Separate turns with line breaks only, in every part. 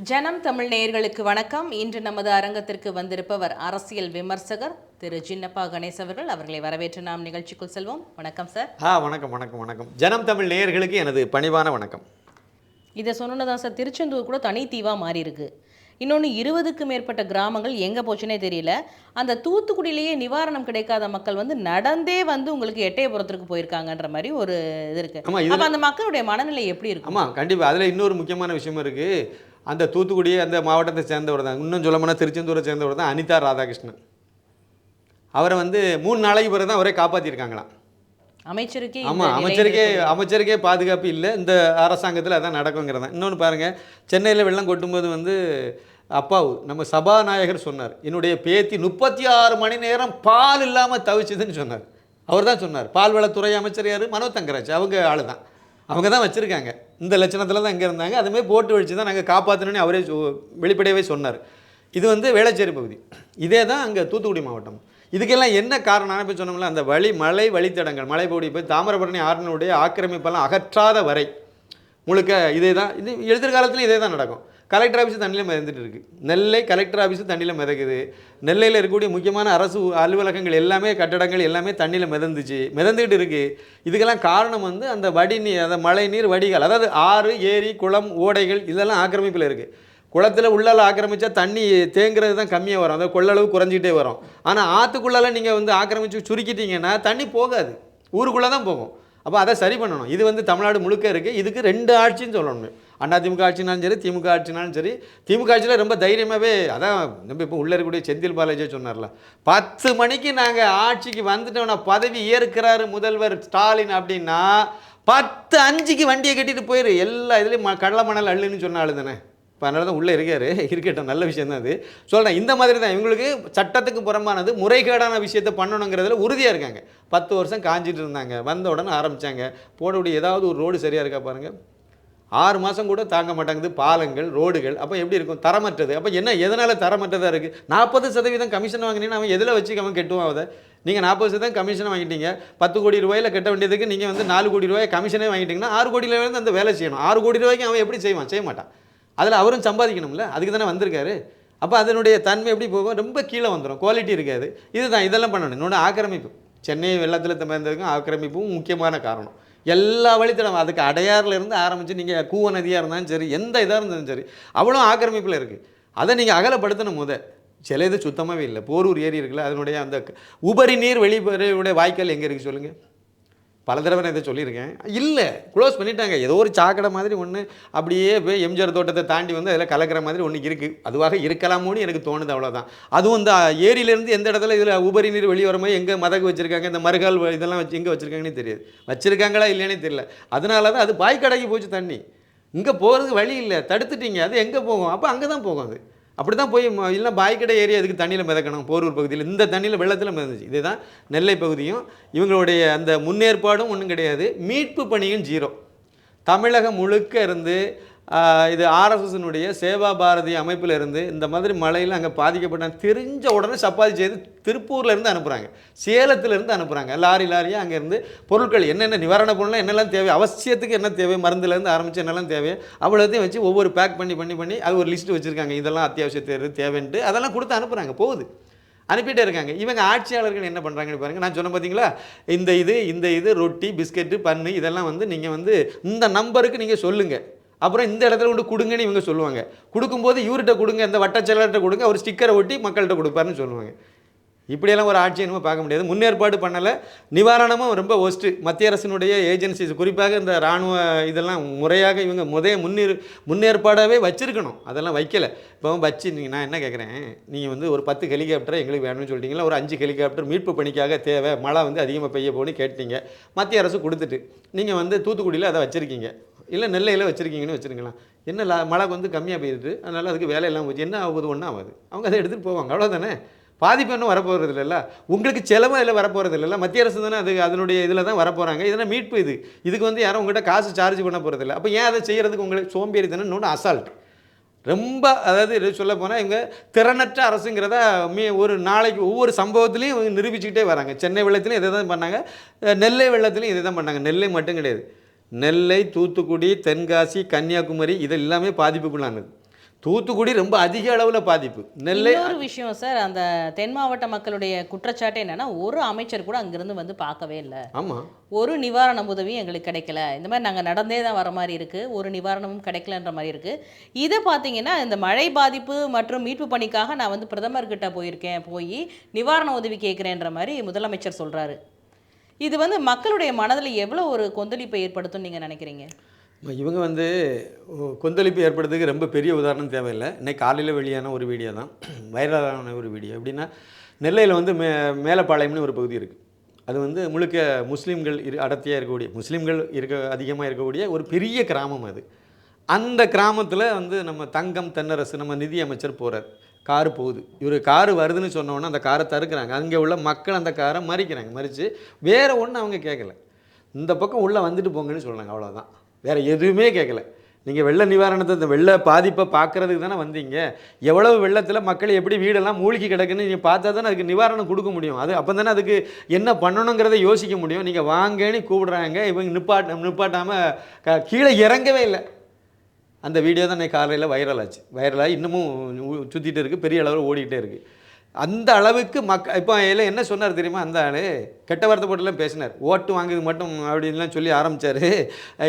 ஜனம் தமிழ் நேயர்களுக்கு வணக்கம். இன்று நமது அரங்கத்திற்கு வந்திருப்பவர் அரசியல் விமர்சகர் திரு சின்னப்பா கணேஷ் அவர்களை வரவேற்று நாம் நிகழ்ச்சிக்குள் செல்வோம். வணக்கம் சார்.
வணக்கம் வணக்கம் வணக்கம். ஜனம் தமிழ் நேயர்களுக்கு எனது பணிவான வணக்கம்.
இதை சொன்னதான் சார், திருச்செந்தூர் கூட தனித்தீவாக மாறி இருக்கு. இன்னொன்று 20க்கும் மேற்பட்ட கிராமங்கள் எங்கே போச்சுன்னே தெரியல. அந்த தூத்துக்குடியிலேயே நிவாரணம் கிடைக்காத மக்கள் நடந்தே உங்களுக்கு எட்டயபுரத்திற்கு போயிருக்காங்கன்ற மாதிரி ஒரு இது இருக்கு. அப்போ அந்த மக்களுடைய மனநிலை எப்படி இருக்கு?
ஆமாம், கண்டிப்பாக. அதில் இன்னொரு முக்கியமான விஷயம் இருக்குது. அந்த தூத்துக்குடி அந்த மாவட்டத்தை சேர்ந்தவர் தான், இன்னும் சொல்ல போனால் திருச்செந்தூரை சேர்ந்தவர் தான் அனிதா ராதாகிருஷ்ணன். அவரை 3 நாளைக்கு பிறகு தான் அவரே காப்பாற்றிருக்காங்களாம்.
அமைச்சருக்கே
அமைச்சருக்கே பாதுகாப்பு இல்லை. இந்த அரசாங்கத்தில் அதான் நடக்குங்கிறதா. இன்னொன்று பாருங்கள், சென்னையில் வெள்ளம் கொட்டும்போது அப்பாவு நம்ம சபாநாயகர் சொன்னார், என்னுடைய பேத்தி 36 மணி நேரம் பால் இல்லாமல் தவிச்சுதுன்னு சொன்னார். அவர் தான் சொன்னார். பால்வளத்துறை அமைச்சர் யார்? மனோ தங்கராஜ். அவங்க ஆள் தான், அவங்க தான் வச்சுருக்காங்க. இந்த லட்சணத்தில் தான் இங்கே இருந்தாங்க. அதுமாதிரி போட்டு வச்சு தான் நாங்கள் காப்பாற்றணுன்னு அவரே வெளிப்படையவே சொன்னார். இது வேளச்சேரி பகுதி. இதே தான் அங்கே தூத்துக்குடி மாவட்டம். இதுக்கெல்லாம் என்ன காரணம்? இப்போ சொன்னோம்ல, அந்த மலை வழித்தடங்கள், மலைப்பகுதி போய் தாமிரபரணி ஆற்றினுடைய ஆக்கிரமிப்பெல்லாம் அகற்றாத வரை முழுக்க இதே தான். இது எதிர்காலத்தில் இதே தான் நடக்கும். கலெக்டர் ஆஃபீஸு தண்ணியில் மிதந்துட்டு இருக்குது. நெல்லை கலெக்டர் ஆஃபீஸு தண்ணியில் மிதக்குது. நெல்லையில் இருக்கக்கூடிய முக்கியமான அரசு அலுவலகங்கள் எல்லாமே, கட்டடங்கள் எல்லாமே தண்ணியில் மிதந்துக்கிட்டு இருக்குது. இதுக்கெல்லாம் காரணம் அந்த வடிநீர், அந்த மழை நீர் வடிகால், அதாவது ஆறு, ஏரி, குளம், ஓடைகள் இதெல்லாம் ஆக்கிரமிப்பில் இருக்குது. குளத்தில் உள்ளால் ஆக்கிரமித்தா தண்ணி தேங்குறது தான் கம்மியாக வரும், அதாவது கொள்ளளவு குறைஞ்சிக்கிட்டே வரும். ஆனால் ஆற்றுக்குள்ளால நீங்கள் ஆக்கிரமித்து சுருக்கிட்டீங்கன்னா தண்ணி போகாது, ஊருக்குள்ளே தான் போகும். அப்போ அதை சரி பண்ணணும். இது தமிழ்நாடு முழுக்க இருக்குது. இதுக்கு 2 ஆட்சின்னு சொல்லணும். அதிமுக ஆட்சினாலும் சரி, திமுக ஆட்சினாலும் சரி. திமுக ஆட்சியில் ரொம்ப தைரியமாகவே, அதான் நம்ம இப்போ உள்ளே இருக்கக்கூடிய செந்தில் பாலாஜியே சொன்னார்ல, 10 மணிக்கு நாங்கள் ஆட்சிக்கு வந்துட்டோம்னா பதவி ஏற்கிறாரு முதல்வர் ஸ்டாலின் அப்படின்னா 10:05 வண்டியை கட்டிட்டு போயிரு. எல்லா இதுலேயும் கடலை மணல் அள்ளுன்னு சொன்ன ஆளு தானே. இப்போ அதனால தான் உள்ளே இருக்கட்டும், நல்ல விஷயம் தான் அது. சொல்கிறேன், இந்த மாதிரி தான் இவங்களுக்கு சட்டத்துக்கு புறம்பானது, முறைகேடான விஷயத்தை பண்ணணுங்கிறதுல உறுதியாக இருக்காங்க. 10 வருஷம் காஞ்சிட்டு இருந்தாங்க, வந்த உடனே ஆரம்பித்தாங்க. போடக்கூடிய ஏதாவது ஒரு ரோடு சரியாக இருக்கா பாருங்கள், 6 மாதம் கூட தாங்க மாட்டாங்குது. பாலங்கள், ரோடுகள் அப்போ எப்படி இருக்கும்? தரமற்றது. அப்போ என்ன, எதனால் தரமற்றதாக இருக்குது? 40% கமிஷன் வாங்கினீங்கன்னா அவன் எதில் வச்சு அவன் கெட்டுவான்? அதை நீங்கள் 40% கமிஷனை வாங்கிட்டீங்க. 10 கோடி ரூபாயில் கட்ட வேண்டியதுக்கு நீங்கள் 4 கோடி ரூபாய் கமிஷனே வாங்கிட்டீங்கன்னா 6 கோடி ரூபாயிலேருந்து அந்த வேலை செய்யணும். 6 கோடி ரூபாய்க்கு அவன் எப்படி செய்வான்? செய்ய மாட்டான். அதில் அவரும் சம்பாதிக்கணும்ல, அதுக்கு தானே வந்திருக்காரு. அப்போ அதனுடைய தன்மை எப்படி போகும்? ரொம்ப கீழே வந்துடும், குவாலிட்டி இருக்காது. இதுதான், இதெல்லாம் பண்ணணும். இன்னொன்று ஆக்கிரமிப்பு. சென்னை வெள்ளத்தில் தமிழ்ந்ததுக்கும் ஆக்கிரமிப்பும் முக்கியமான காரணம். எல்லா வழித்தடம், அதுக்கு அடையாறுலேருந்து ஆரம்பித்து நீங்கள் கூவ நதியாக இருந்தாலும் சரி, எந்த இதாக இருந்தாலும் சரி, அவ்வளோ ஆக்கிரமிப்பில் இருக்குது. அதை நீங்கள் அகலப்படுத்தணும். சில இது சுத்தமாகவே இல்லை. போரூர் ஏரி இருக்குல்ல, அதனுடைய அந்த உபரி நீர் வெளிப்படைய வாய்க்கால் எங்கே இருக்குது சொல்லுங்கள்? பல தடவை நான் இதை சொல்லியிருக்கேன். இல்லை, க்ளோஸ் பண்ணிட்டாங்க. ஏதோ ஒரு சாக்கடை மாதிரி ஒன்று அப்படியே போய் எம்ஜிஆர் தோட்டத்தை தாண்டி அதில் கலக்கிற மாதிரி ஒன்று இருக்குது. அதுவாக இருக்கலாமோன்னு எனக்கு தோணுது, அவ்வளோதான். அதுவும் இந்த ஏரியிலேருந்து எந்த இடத்துல இதில் உபரி நீர் வெளியே வரும்போது எங்கே மதகு வச்சுருக்காங்க, இந்த மறுகால் இதெல்லாம் வச்சு எங்கே வச்சுருக்காங்கன்னு தெரியாது. வச்சுருக்காங்களா இல்லையானே தெரியல. அதனால தான் அது பாய்க்கடைக்கு போச்சு தண்ணி. இங்கே போகிறதுக்கு வழி இல்லை, தடுத்துட்டீங்க. அது எங்கே போகும்? அப்போ அங்கே தான் போகும். அது அப்படி தான் போய், இல்லைனா பாய்க்கடை ஏரியா அதுக்கு தண்ணியில் மிதக்கணும். போரூர் பகுதியில் இந்த தண்ணியில் வெள்ளத்தில் மிதந்துச்சு. இதுதான் நெல்லை பகுதியும். இவங்களுடைய அந்த முன்னேற்பாடும் ஒன்றும் கிடையாது, மீட்பு பணியும் 0. தமிழகம் முழுக்க இருந்து இது ஆர்எஸ்எஸ்னுடைய சேவா பாரதி அமைப்பில் இருந்து இந்த மாதிரி மழையில் அங்கே பாதிக்கப்பட்டாங்க தெரிஞ்ச உடனே சப்பாத்தி செய்து திருப்பூர்லேருந்து அனுப்புகிறாங்க, சேலத்திலேருந்து அனுப்புகிறாங்க. லாரியாக அங்கேருந்து பொருட்கள் என்னென்ன நிவாரண பொருள்லாம் என்னெல்லாம் தேவை, அவசியத்துக்கு என்ன தேவை, மருந்துலேருந்து ஆரம்பித்து என்னெல்லாம் தேவை அவ்வளோத்தையும் வச்சு ஒவ்வொரு பேக் பண்ணி அது ஒரு லிஸ்ட்டு வச்சுருக்காங்க. இதெல்லாம் அத்தியாவசிய தேவைன்ட்டு அதெல்லாம் கொடுத்து அனுப்புகிறாங்க. போகுது, அனுப்பிட்டே இருக்காங்க. இவங்க ஆட்சியாளர்கள் என்ன பண்ணுறாங்கன்னு பாருங்கள். நான் சொன்ன பார்த்தீங்களா, இந்த இது ரொட்டி, பிஸ்கெட்டு, பன்னு இதெல்லாம் நீங்கள் இந்த நம்பருக்கு நீங்கள் சொல்லுங்கள், அப்புறம் இந்த இடத்துல கொண்டு கொடுங்கன்னு இவங்க சொல்லுவாங்க. கொடுக்கும்போது இவர்கிட்ட கொடுங்க, இந்த வட்டச்செயலாளர்கிட்ட கொடுங்க, அவர் ஸ்டிக்கரை ஒட்டி மக்கள்கிட்ட கொடுப்பாருன்னு சொல்லுவாங்க. இப்படியெல்லாம் ஒரு ஆட்சி என்னமோ பார்க்க முடியாது. முன்னேற்பாடு பண்ணலை, நிவாரணமும் ரொம்ப ஒஸ்ட்டு. மத்திய அரசினுடைய ஏஜென்சிஸ், குறிப்பாக இந்த இராணுவ இதெல்லாம் முறையாக இவங்க முன்னேற்பாடாகவே வச்சுருக்கணும். அதெல்லாம் வைக்கலை. இப்போ வச்சு நான் என்ன கேட்குறேன், நீங்கள் ஒரு 10 ஹெலிகாப்டரை எங்களுக்கு வேணும்னு சொல்லிட்டீங்களா, ஒரு 5 ஹெலிகாப்டர் மீட்பு பணிக்காக தேவை, மழை அதிகமாக பெய்ய போகணும்னு கேட்டீங்க. மத்திய அரசு கொடுத்துட்டு நீங்கள் தூத்துக்குடியில் அதை வச்சுருக்கீங்க, இல்லை நெல்லையில் வச்சுருக்கீங்கன்னு வச்சுருக்கலாம். என்ன மழை கம்மியாக பெய்யுது, அதனால் அதுக்கு வேலையெல்லாம் போச்சு, என்ன ஆகுது? ஒன்றும் ஆகாது. அவங்க அதை எடுத்துகிட்டு போவாங்க, அவ்வளோதானே. பாதிப்பு இன்னும் வரப்போகிறது இல்லைல்ல, உங்களுக்கு செலவும் இதில் வரப்போகிறது இல்லைல்ல. மத்திய அரசு தானே அதனுடைய இதில் தான் வரப்போகிறாங்க. இதனால் மீட்பு இதுக்கு யாரும் உங்கள்கிட்ட காசு சார்ஜ் பண்ண போகிறது இல்லை. அப்போ ஏன் அதை செய்கிறதுக்கு உங்களுக்கு சோம்பேறி தானே, இன்னொன்று அசால்ட் ரொம்ப. அதாவது சொல்ல போனால் இவங்க திறனற்ற அரசுங்கிறத ஒரு நாளைக்கு ஒவ்வொரு சம்பவத்துலேயும் இவங்க நிரூபிச்சுக்கிட்டே வராங்க. சென்னை வெள்ளத்துலையும் இதை தான் பண்ணாங்க, நெல்லை வெள்ளத்துலையும் இதை தான் பண்ணாங்க. நெல்லை மட்டும் கிடையாது, நெல்லை, தூத்துக்குடி, தென்காசி, கன்னியாகுமரி இது எல்லாமே பாதிப்புக்குள்ளானது. தூத்துக்குடி ரொம்ப அதிக அளவில் பாதிப்பு. நெல்லை
இன்னொரு விஷயம் சார், அந்த தென் மாவட்ட மக்களுடைய குற்றச்சாட்டு என்னன்னா, ஒரு அமைச்சர் கூட அங்கிருந்து வந்து பார்க்கவே இல்லை,
ஆமாம்,
ஒரு நிவாரண உதவியும் எங்களுக்கு கிடைக்கல, இந்த மாதிரி நாங்கள் நடந்தே தான் வர மாதிரி இருக்குது, ஒரு நிவாரணமும் கிடைக்கலன்ற மாதிரி இருக்குது. இதை பார்த்தீங்கன்னா, இந்த மழை பாதிப்பு மற்றும் மீட்பு பணிக்காக நான் வந்து பிரதமர்கிட்ட போயிருக்கேன், போய் நிவாரண உதவி கேட்குறேன்ற மாதிரி முதலமைச்சர் சொல்கிறாரு. இது வந்து மக்களுடைய மனதில் எவ்வளோ ஒரு கொந்தளிப்பை ஏற்படுத்தும்னு நீங்கள் நினைக்கிறீங்க?
இவங்க வந்து கொந்தளிப்பு ஏற்படுறதுக்கு ரொம்ப பெரிய உதாரணம் தேவையில்லை. இன்னைக்கு காலையில் வெளியான ஒரு வீடியோ தான், வைரலான ஒரு வீடியோ. எப்படின்னா, நெல்லையில் வந்து மேலப்பாளையம்னு ஒரு பகுதி இருக்குது. அது வந்து முழுக்க முஸ்லீம்கள் அடர்த்தியாக இருக்கக்கூடிய, முஸ்லீம்கள் அதிகமாக இருக்கக்கூடிய ஒரு பெரிய கிராமம் அது. அந்த கிராமத்தில் வந்து நம்ம தங்கம் தென்னரசு, நம்ம நிதி அமைச்சர் போகிறார். காரு போகுது. இவர் காரு வருதுன்னு சொன்னோன்னே அந்த காரை தடுக்கிறாங்க. அங்கே உள்ள மக்கள் அந்த காரை மறித்து வேறு ஒன்றும் அவங்க கேட்கல. இந்த பக்கம் உள்ளே வந்துட்டு போங்கன்னு சொல்கிறாங்க, அவ்வளோதான். வேறு எதுவுமே கேட்கல. நீங்கள் வெள்ள நிவாரணத்தை, இந்த வெள்ள பாதிப்பை பார்க்குறதுக்கு தானே வந்தீங்க. எவ்வளவு வெள்ளத்தில் மக்கள் எப்படி வீடெல்லாம் மூழ்கி கிடக்குன்னு நீங்கள் பார்த்தா தானே அதுக்கு நிவாரணம் கொடுக்க முடியும். அது அப்போ தானே அதுக்கு என்ன பண்ணணுங்கிறத யோசிக்க முடியும். நீங்கள் வாங்கன்னு கூப்பிடுறாங்க, இவங்க நிப்பாட்டாமல் கீழே இறங்கவே இல்லை. அந்த வீடியோ தான் இன்னைக்கு காலையில் வைரலாச்சு. வைரலாகி இன்னமும் சுற்றிட்டு இருக்குது, பெரிய அளவில் ஓடிக்கிட்டே இருக்குது. அந்த அளவுக்கு இப்போ எல்லாம் என்ன சொன்னார் தெரியுமா? அந்த ஆள் கெட்ட வார்த்தை போட்டுலாம் பேசினார். ஓட்டு வாங்குது மட்டும் அப்படின்லாம் சொல்லி ஆரம்பித்தார்.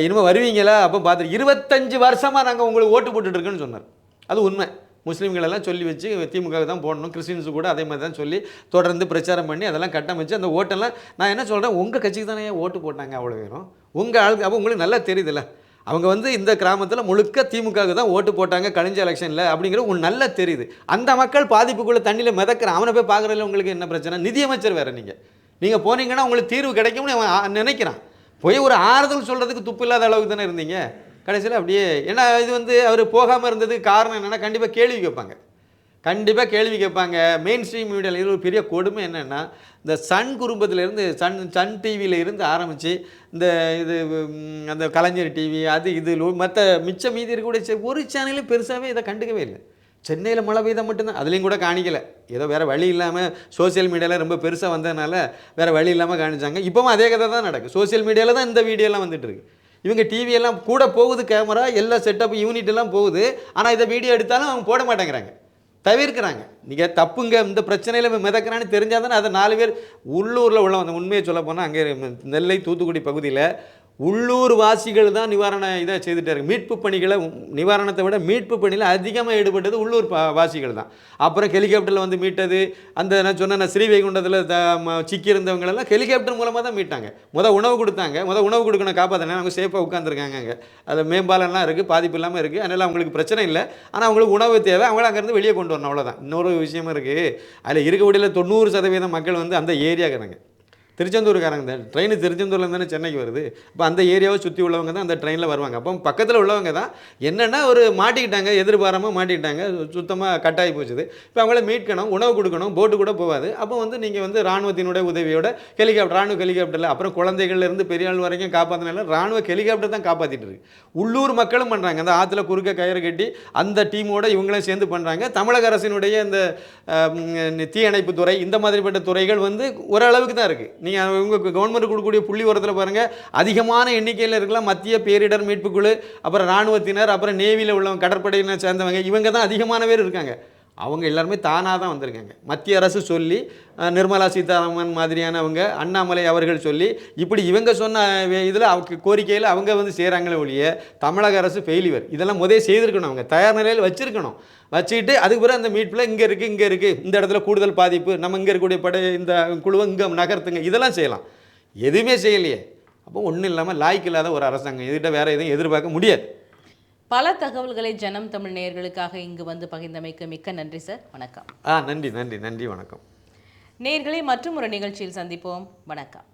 இனிமேல் வருவீங்களா? அப்போ பார்த்துட்டு 25 வருஷமாக நாங்கள் உங்களுக்கு ஓட்டு போட்டுட்ருக்குன்னு சொன்னார். அது உண்மை. முஸ்லீம்களெல்லாம் சொல்லி வச்சு திமுக தான் போடணும், கிறிஸ்டின்ஸு கூட அதே மாதிரி தான் சொல்லி தொடர்ந்து பிரச்சாரம் பண்ணி அதெல்லாம் கட்டமைச்சு அந்த ஓட்டெல்லாம் நான் என்ன சொல்கிறேன், உங்கள் கட்சிக்கு தானே ஓட்டு போட்டாங்க அவ்வளோ பேரும், உங்கள் ஆளுக்கு. அப்போ உங்களுக்கு நல்லா தெரியுதுல்ல, அவங்க வந்து இந்த கிராமத்தில் முழுக்க திமுகவுக்கு தான் ஓட்டு போட்டாங்க கழிஞ்ச எலெக்ஷனில் அப்படிங்கிறது உங்களுக்கு நல்லா தெரியுது. அந்த மக்கள் பாதிப்புக்குள்ளே தண்ணியில் மிதக்கிறேன். அவனை போய் பார்க்குறதுல உங்களுக்கு என்ன பிரச்சனை? நிதியமைச்சர் வேறு. நீங்கள் போனீங்கன்னா உங்களுக்கு தீர்வு கிடைக்கும்னு அவன் நினைக்கிறான். போய் ஒரு ஆறுதல் சொல்கிறதுக்கு துப்பு இல்லாத அளவுக்கு தானே இருந்தீங்க. கடைசியில் அப்படியே ஏன்னா இது வந்து அவர் போகாமல் இருந்ததுக்கு காரணம் என்னென்னா, கண்டிப்பாக கேள்வி கேட்பாங்க. மெயின் ஸ்ட்ரீம் மீடியாவில் இது ஒரு பெரிய கொடுமை என்னென்னா, இந்த சன் குடும்பத்திலேருந்து சன் டிவியில் இருந்து ஆரம்பித்து இந்த இது அந்த கலைஞர் டிவி அது இது மற்ற மிச்சம் மீதி இருக்கக்கூடிய ஒரு சேனலும் பெருசாகவே இதை கண்டுக்கவே இல்லை. சென்னையில் மழை பெய்தால் மட்டும்தான், அதுலேயும் கூட காணிக்கலை. ஏதோ வேறு வழி இல்லாமல் சோசியல் மீடியாவில் ரொம்ப பெருசாக வந்ததுனால வேறு வழி இல்லாமல் காணிச்சாங்க. இப்போவும் அதே கதை தான் நடக்குது. சோசியல் மீடியாவில் தான் இந்த வீடியோலாம் வந்துட்டுருக்கு. இவங்க டிவியெல்லாம் கூட போகுது, கேமரா எல்லா செட்டப் யூனிட் எல்லாம் போகுது. ஆனால் இதை வீடியோ எடுத்தாலும் அவங்க போட மாட்டேங்கிறாங்க, தவிர்க்கிறாங்க. நீங்கள் தப்புங்க, இந்த பிரச்சனையில் மிதக்கிறான்னு தெரிஞ்சால் தானே அதை 4 பேர் உள்ளூரில் உள்ள அந்த உண்மையை சொல்ல போனால், அங்கே நெல்லை தூத்துக்குடி பகுதியில் உள்ளூர் வாசிகள் தான் நிவாரண இதை செய்துட்டாரு. மீட்பு பணிகளை, நிவாரணத்தை விட மீட்பு பணியில் அதிகமாக ஈடுபட்டது உள்ளூர் வாசிகள் தான். அப்புறம் ஹெலிகாப்டரில் வந்து மீட்டது, அந்த நான் சொன்ன ஸ்ரீவைகுண்டத்தில் சிக்கியிருந்தவங்களெல்லாம் ஹெலிகாப்டர் மூலமாக தான் மீட்டாங்க. உணவு கொடுத்தாங்க, உணவு கொடுக்கணும், காப்பாற்றினா அவங்க சேஃபாக உட்காந்துருக்காங்க. அங்கே அது மேம்பாலம்லாம் இருக்குது, பாதிப்பு இல்லாமல் இருக்குது. அதனால் அவங்களுக்கு பிரச்சனை இல்லை. ஆனால் அவங்களுக்கு உணவு தேவை, அவங்கள அங்கேருந்து வெளியே கொண்டு வரணும், அவ்வளோதான். இன்னொரு விஷயமும் இருக்குது. அதில் இருக்கக்கூடிய 90% மக்கள் வந்து அந்த ஏரியாக்காரங்க, திருச்செந்தூருக்காரங்க தான். ட்ரெயின் திருச்செந்தூர்லேருந்து தானே சென்னைக்கு வருது. இப்போ அந்த ஏரியாவை சுற்றி உள்ளவங்க தான் அந்த ட்ரெயினில் வருவாங்க. அப்போ பக்கத்தில் உள்ளவங்க தான் என்னென்னா ஒரு மாட்டிக்கிட்டாங்க, எதிர்பாராமல் மாட்டிக்கிட்டாங்க, சுத்தமாக கட்டாயி போச்சுது. இப்போ அவங்கள மீட்கணும், உணவு கொடுக்கணும், போட்டு கூட போகாது. அப்போ வந்து நீங்கள் வந்து இராணுவத்தினுடைய உதவியோட ராணுவ ஹெலிகாப்டரில், அப்புறம் குழந்தைகள்லேருந்து பெரிய ஆள் வரைக்கும் காப்பாற்றினால ராணுவ ஹெலிகாப்டர் தான் காப்பாற்றிட்டு இருக்கு. உள்ளூர் மக்களும் பண்ணுறாங்க. அந்த ஆற்றுல குறுக்க கயிறு கட்டி அந்த டீமோட இவங்களும் சேர்ந்து பண்ணுறாங்க. தமிழக அரசினுடைய இந்த தீயணைப்பு துறை, இந்த மாதிரிப்பட்ட துறைகள் வந்து ஓரளவுக்கு தான் இருக்குது. நீங்கள் உங்கள் கவர்மெண்ட் கொடுக்கக்கூடிய புள்ளி உரத்தில் பாருங்கள், அதிகமான எண்ணிக்கையில் இருக்கலாம் மத்திய பேரிடர் மீட்புக்குழு, அப்புறம் இராணுவத்தினர், அப்புறம் நேவியில் உள்ளவங்க, கடற்படையினர் சேர்ந்தவங்க, இவங்க தான் அதிகமான பேர் இருக்காங்க. அவங்க எல்லாருமே தானாக தான் வந்திருக்காங்க. மத்திய அரசு சொல்லி, நிர்மலா சீதாராமன் மாதிரியானவங்க, அண்ணாமலை அவர்கள் சொல்லி, இப்படி இவங்க சொன்ன இதில் அவங்க கோரிக்கையில் அவங்க வந்து செய்கிறாங்களே ஒழிய தமிழக அரசு ஃபெயிலியர். இதெல்லாம் முதல் செய்திருக்கணும், அவங்க தயார் நிலையில் வச்சுருக்கணும். வச்சுக்கிட்டு அதுக்கு பிறகு அந்த மீட்பில் இங்கே இருக்குது, இந்த இடத்துல கூடுதல் பாதிப்பு, நம்ம இங்கே இருக்கக்கூடிய படை இந்த குழுவை இங்கே நகர்த்துங்க, இதெல்லாம் செய்யலாம். எதுவுமே செய்யலையே. அப்போ ஒன்றும் இல்லாமல் லாய்க்கு இல்லாத ஒரு அரசாங்கம், எதிர்கிட்ட வேறு எதுவும் எதிர்பார்க்க முடியாது.
பல தகவல்களை ஜனம் தமிழ் நேயர்களுக்காக இங்கு வந்து பகிர்ந்தமைக்கு மிக்க நன்றி சார். வணக்கம்.
நன்றி, வணக்கம்.
நேயர்களை மற்றும் ஒரு நிகழ்ச்சியில் சந்திப்போம். வணக்கம்.